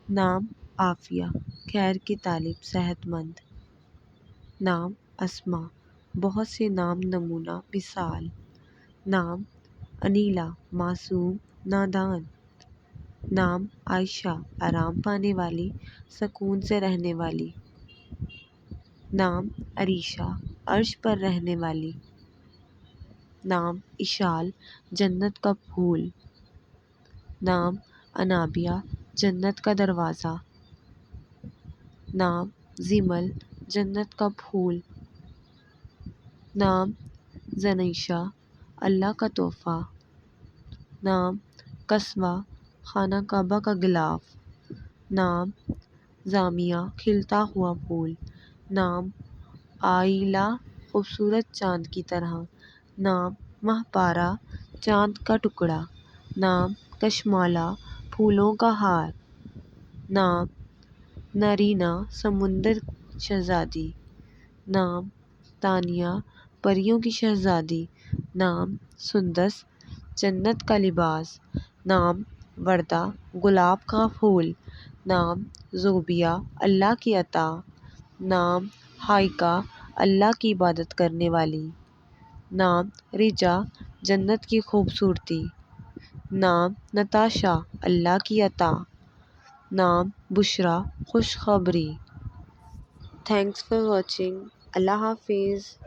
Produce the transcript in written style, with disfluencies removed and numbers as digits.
نام عافیہ، خیر کی طالب، صحت مند۔ نام اسما، بہت سے نام نمونہ مثال۔ نام انیلا، معصوم نادان۔ نام عائشہ، آرام پانے والی، سکون سے رہنے والی۔ نام عریشہ، عرش پر رہنے والی۔ نام اشال، جنت کا پھول۔ نام انابیہ، جنت کا دروازہ۔ نام زمل، جنت کا پھول۔ نام زنیشہ، اللہ کا تحفہ۔ نام قصوہ، خانہ کعبہ کا غلاف۔ نام زامیہ، کھلتا ہوا پھول۔ نام آئلہ، خوبصورت چاند کی طرح۔ نام ماہ پارہ، چاند کا ٹکڑا۔ نام کشمالہ، پھولوں کا ہار۔ نام نرینا، سمندر شہزادی۔ نام تانیہ، پریوں کی شہزادی۔ نام سندس، جنت کا لباس۔ نام وردہ، گلاب کا پھول۔ نام زوبیہ، اللہ کی عطا۔ نام ہائکہ، اللہ کی عبادت کرنے والی۔ نام رجا، جنت کی خوبصورتی۔ نام نتاشا، اللہ کی عطا۔ نام بشریٰ، خوشخبری۔ Thanks for watching. اللہ حافظ۔